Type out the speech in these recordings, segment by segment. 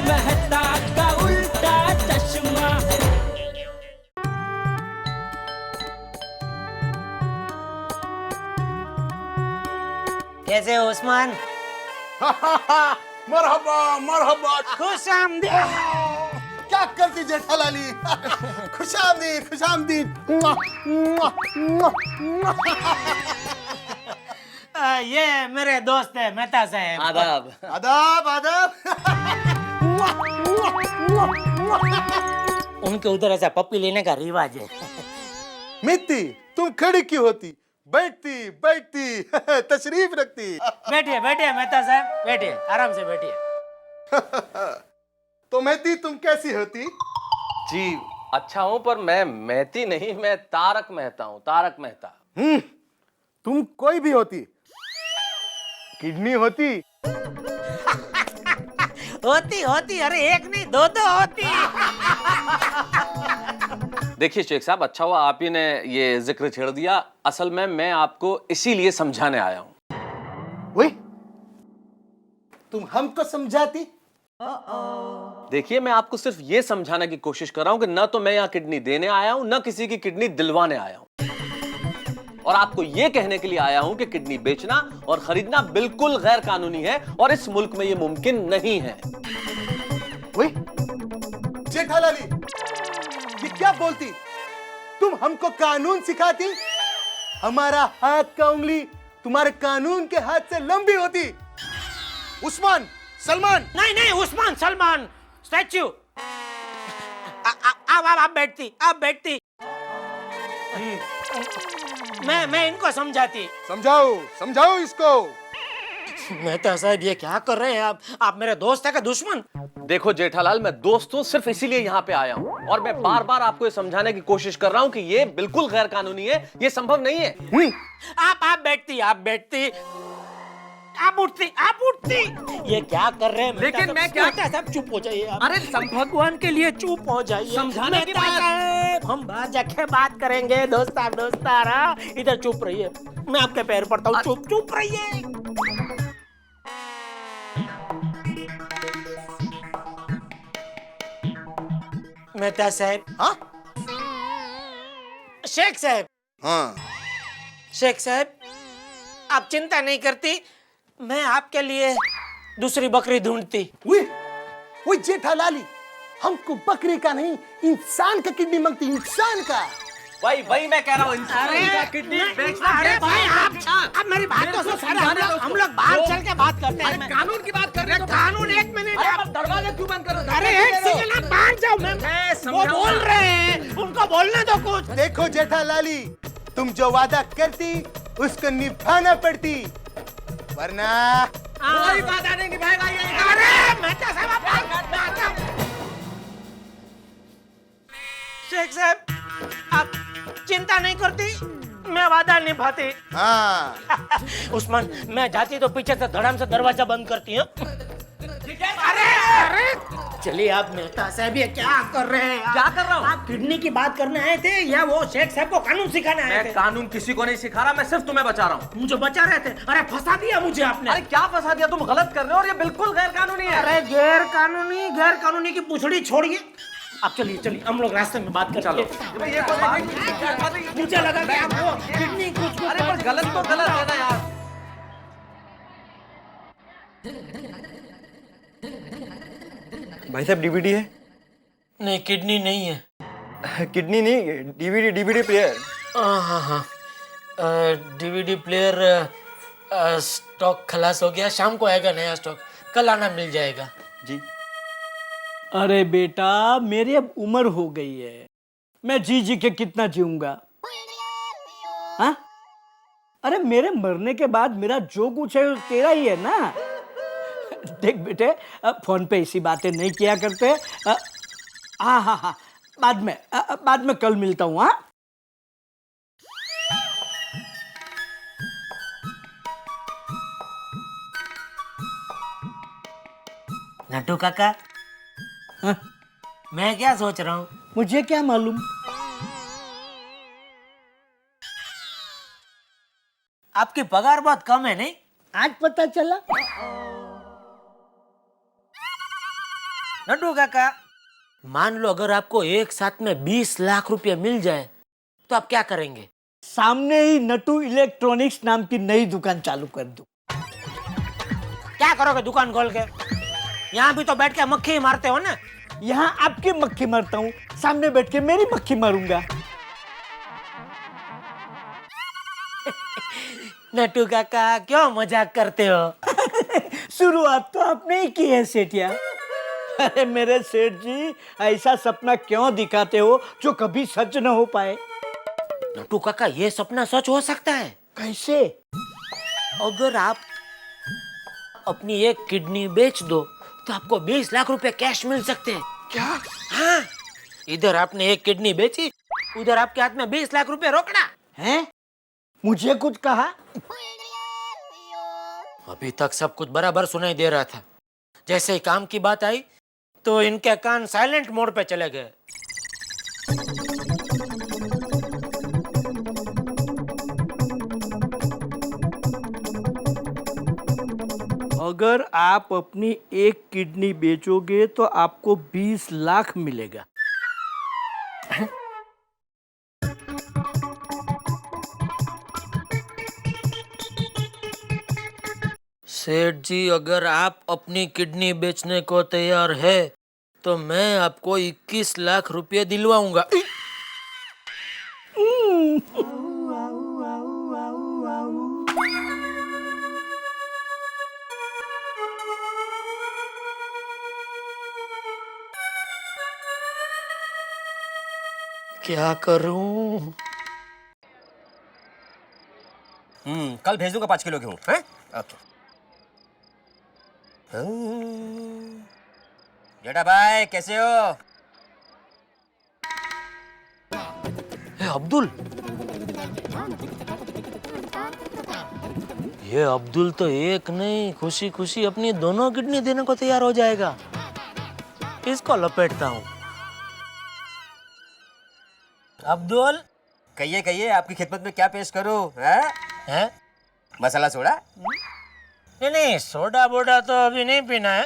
मेहता का उल्टा चश्मा। कैसे हो उस्मान? मरहबा मरहबा। खुश आमदीद। क्या करती जेठालाली? खुश आमदीद खुश आमदीद। ये मेरे दोस्त है मेहता साहब। आदाब। आदाब आदाब। उनके उधर ऐसा पप्पी लेने का रिवाज है। मित्ती तुम खड़ी क्यों होती? बैठती बैठती तशरीफ रखती। बैठिए बैठिए मेहता साहब, बैठिए आराम से बैठिए। तो मेहती तुम कैसी होती? जी अच्छा हूं, पर मैं मेहती नहीं, मैं तारक मेहता हूं, तारक मेहता। तुम कोई भी होती, किडनी होती। होती होती, अरे एक नहीं दो दो होती। देखिए शेख साहब, अच्छा हुआ आप ही ने ये जिक्र छेड़ दिया। असल में मैं आपको इसीलिए समझाने आया हूं। वही तुम हमको समझाती। देखिए मैं आपको सिर्फ ये समझाने की कोशिश कर रहा हूं कि न तो मैं यहाँ किडनी देने आया हूं, न किसी की किडनी दिलवाने आया हूं, और आपको ये कहने के लिए आया हूं कि किडनी बेचना और खरीदना बिल्कुल गैर कानूनी है और इस मुल्क में ये मुमकिन नहीं है। वही जेठालाली, ये क्या बोलती? तुम हमको कानून सिखाती? हमारा हाथ का उंगली तुम्हारे कानून के हाथ से लंबी होती। उस्मान सलमान। नहीं नहीं, उस्मान सलमान स्टैच्यू। आप बैठती, आप बैठती। मैं इनको समझाती। समझाओ समझाओ इसको। मेहता साहब ये क्या कर रहे हैं आप मेरे दोस्त है का दुश्मन? देखो जेठालाल, मैं दोस्त हूं, सिर्फ इसीलिए यहाँ पे आया हूं, और मैं बार बार आपको ये समझाने की कोशिश कर रहा हूं कि ये बिल्कुल गैर कानूनी है, ये संभव नहीं है। आप बैठती, आप बैठती, आप उठती, आप उठती। ये क्या कर रहे हैं? लेकिन मैं क्या? मेहता साहब चुप हो जाइए आप। अरे भगवान के लिए चुप हो जाइए। समझाने की मेहता बात। साहब, हम बाहर जाके बात करेंगे दोस्तारा। इधर चुप रहिए, मैं आपके पैर पड़ता हूँ। चुप चुप रहिए। मेहता साहब। हाँ शेख साहब। हाँ। शेख साहब, आप चिंता नहीं करती, मैं आपके लिए दूसरी बकरी ढूंढती। वही जेठालाली, हमको बकरी का नहीं इंसान का किडनी मांगती, इंसान का। वही मैं कह रहा हूँ, इंसान का किडनी बेचना। अरे भाई आप मेरी बात तो सुनो। हम लोग बाहर चल के बात करते हैं। कानून की बात कर रहे हैं। कानून, एक मिनट। दरवाजा क्यों बंद कर रहे हो? अरे एक सेकंड, आप बाहर जाओ। वो बोल रहे हैं, उनको बोलने दो कुछ। देखो जेठालाली, तुम जो वादा करती उसको निभाना पड़ती, वरना कोई वादा नहीं निभाएगा ये। अरे मेहता साहब, आप शेख साहब, आप चिंता नहीं करती, मैं वादा निभाती। हाँ। उस्मान, मैं जाती तो पीछे से धड़ाम से दरवाजा बंद करती हूँ। अरे चलिए आप मेहता साहब ये क्या कर रहे हैं? क्या कर रहा हूँ? आप किडनी की बात करने आए थे या वो शेख साहब को कानून सिखाने आए थे? मैं कानून किसी को नहीं सिखा रहा, मैं सिर्फ तुम्हें बचा रहा हूँ। मुझे बचा रहे थे। अरे फंसा दिया मुझे आपने। अरे क्या फंसा दिया? तुम गलत कर रहे हो और ये बिल्कुल गैर कानूनी है। अरे गैर कानूनी की पूछड़ी छोड़िए। आप चलिए हम लोग रास्ते में बात चलो। करेंगे। ये कोई मुझे लगा कि आप वो किडनी कुछ। अरे पर गलत तो गलत है ना यार। भाई साहब डीवीडी है? नहीं, किडनी नहीं है। किडनी नहीं, डीवीडी प्लेयर। हाँ, डीवीडी प्लेयर स्टॉक खलास हो गया, शाम को आएगा नया स्टॉक, कल आना मिल जाएगा। जी। अरे बेटा, मेरी अब उम्र हो गई है, मैं जी के कितना जीऊंगा? हाँ? अरे मेरे मरने के बाद मेरा जो कुछ है वो तेरा ही है ना। देख बेटे, फोन पे ऐसी बातें नहीं किया करते। हाँ, बाद में कल मिलता हूँ। हाँ, नट्टू काका। हाँ? मैं क्या सोच रहा हूँ? मुझे क्या मालूम? आपकी पगार बहुत कम है नहीं? आज पता चला। नटू काका, मान लो अगर आपको एक साथ में 20 लाख रुपए मिल जाए तो आप क्या करेंगे? सामने ही नटू इलेक्ट्रॉनिक्स नाम की नई दुकान चालू कर दूं। क्या करोगे दुकान खोल के? यहाँ भी तो बैठ के मक्खी ही मारते हो ना। यहाँ आपकी मक्खी मारता हूँ, सामने बैठ के मेरी मक्खी मारूंगा। नटू काका क्यों मजाक करते हो? शुरुआत तो आपने ही की है सेठिया। अरे मेरे सेठ जी, ऐसा सपना क्यों दिखाते हो जो कभी सच न हो पाए? नटू काका, ये सपना सच हो सकता है। कैसे? अगर आप अपनी एक किडनी बेच दो तो आपको 20 लाख रुपए कैश मिल सकते हैं। क्या? हाँ, इधर आपने एक किडनी बेची, उधर आपके हाथ में 20 लाख रुपए रोकड़ा हैं? मुझे कुछ कहा? अभी तक सब कुछ बराबर सुनाई दे रहा था, जैसे ही काम की बात आई तो इनके कान साइलेंट मोड पे चले गए। अगर आप अपनी एक किडनी बेचोगे तो आपको 20 लाख मिलेगा। सेठ जी, अगर आप अपनी किडनी बेचने को तैयार है तो मैं आपको 21 लाख रुपए दिलवाऊंगा। क्या करूं? कल भेज दूंगा 5 किलो गेहूं। हैं? ओके। जेठा भाई कैसे हो? हे अब्दुल, ये अब्दुल तो एक नहीं खुशी खुशी अपनी दोनों किडनी देने को तैयार हो जाएगा। इसको लपेटता हूँ। अब्दुल, कहिए आपकी खिदमत में क्या पेश करूं? हैं? हैं? मसाला सोडा? नहीं नहीं, सोडा बोडा तो अभी नहीं पीना है।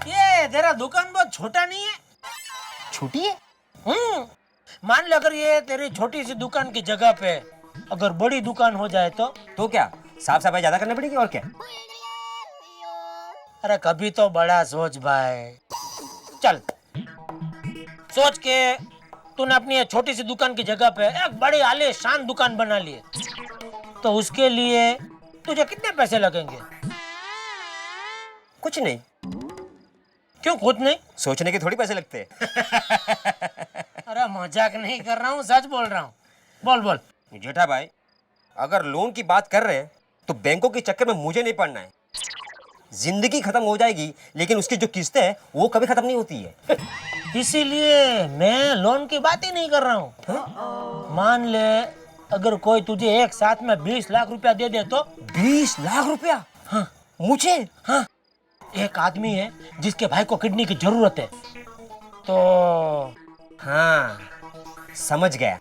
ये तेरा दुकान बहुत छोटा नहीं है? छोटी है? मान लो अगर ये तेरी छोटी सी दुकान की जगह पे अगर बड़ी दुकान हो जाए तो क्या साफ सफाई ज्यादा करनी पड़ेगी और क्या? अरे कभी तो बड़ा सोच भाई। चल, सोच के तूने अपनी ये छोटी सी दुकान की जगह पे एक बड़ी आलीशान दुकान बना ली है, तो उसके लिए तुझे कितने पैसे लगेंगे? कुछ नहीं। क्यों खुद नहीं? सोचने के थोड़ी पैसे लगते हैं। अरे मजाक नहीं कर रहा हूँ, सच बोल रहा हूँ। बोल बोल। जेठा भाई, अगर लोन की बात कर रहे हैं तो बैंकों के चक्कर में मुझे नहीं पड़ना है। जिंदगी खत्म हो जाएगी लेकिन उसकी जो किस्तें हैं वो कभी खत्म नहीं होती है। इसीलिए मैं लोन की बात ही नहीं कर रहा हूँ। मान ले अगर कोई तुझे एक साथ में 20 लाख रुपया दे दे तो? 20 लाख रुपया? हाँ। मुझे? हाँ, एक आदमी है जिसके भाई को किडनी की जरूरत है, तो हाँ समझ गया।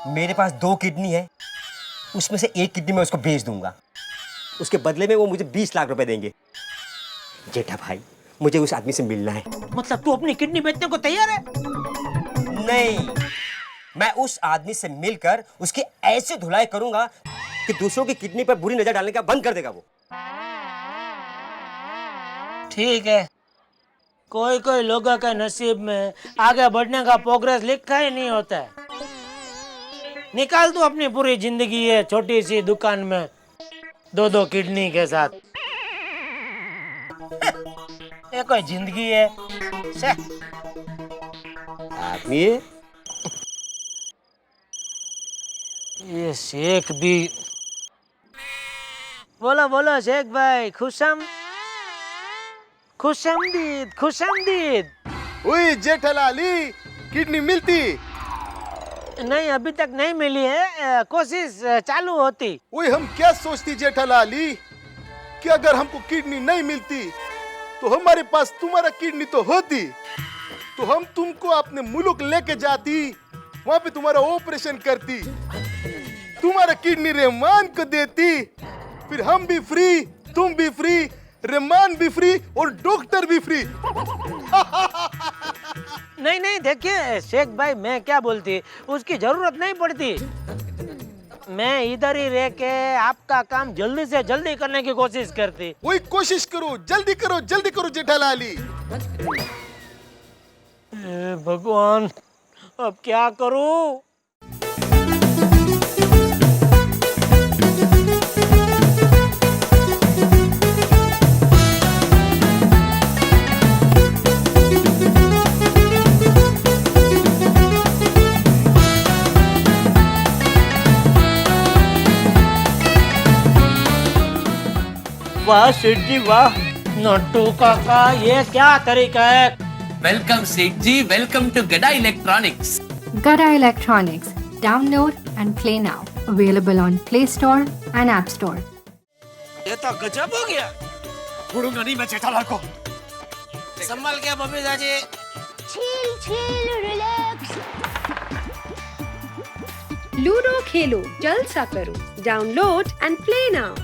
मेरे पास 2 किडनी है, उसमें से एक किडनी मैं उसको बेच दूंगा, उसके बदले में वो मुझे 20 लाख रुपए देंगे। जेठा भाई, मुझे उस आदमी से मिलना है। मतलब तू अपनी किडनी बेचने को तैयार है? नहीं, मैं उस आदमी से मिलकर उसकी ऐसे धुलाई करूंगा कि दूसरों की किडनी पर बुरी नजर डालने का बंद कर देगा वो। ठीक है, कोई कोई लोगों के नसीब में आगे बढ़ने का प्रोग्रेस लिखा ही नहीं होता है। निकाल तू अपनी पूरी जिंदगी है छोटी सी दुकान में 2-2 किडनी के साथ। ये कोई जिंदगी है? आदमी ये शेख भी। बोलो बोलो शेख भाई, खुशामदीद खुशामदीद। ओए जेठालाली, किडनी मिलती? नहीं, अभी तक नहीं मिली है, कोशिश चालू होती। ओए हम क्या सोचती जेठालाली कि अगर हमको किडनी नहीं मिलती तो हमारे पास तुम्हारा किडनी तो होती, तो हम तुमको अपने मुल्क लेके जाती, वहां पे तुम्हारा ऑपरेशन करती। तुम्हारा किडनी रहमान को देती, फिर हम भी फ्री, तुम भी फ्री, रहमान भी फ्री और डॉक्टर भी फ्री। नहीं नहीं, देखिए शेख भाई, मैं क्या बोलती, उसकी जरूरत नहीं पड़ती। मैं इधर ही रह के आपका काम जल्दी से जल्दी करने की कोशिश करती। वही कोशिश करो, जल्दी करो जेठालाली। भगवान, अब क्या करूं? वाह सेठ जी वाह। नट्टू काका, ये क्या तरीका है? Welcome Seth ji, welcome to Gada electronics. Gada Electronics. Download and play now. Available on Play Store and App Store. ये तो गजब हो गया। छोड़ूंगा नहीं मैं जेठालाल को। संभल के बबीता जी। लूडो खेलो, जलसा करो, डाउनलोड एंड प्ले नाउ।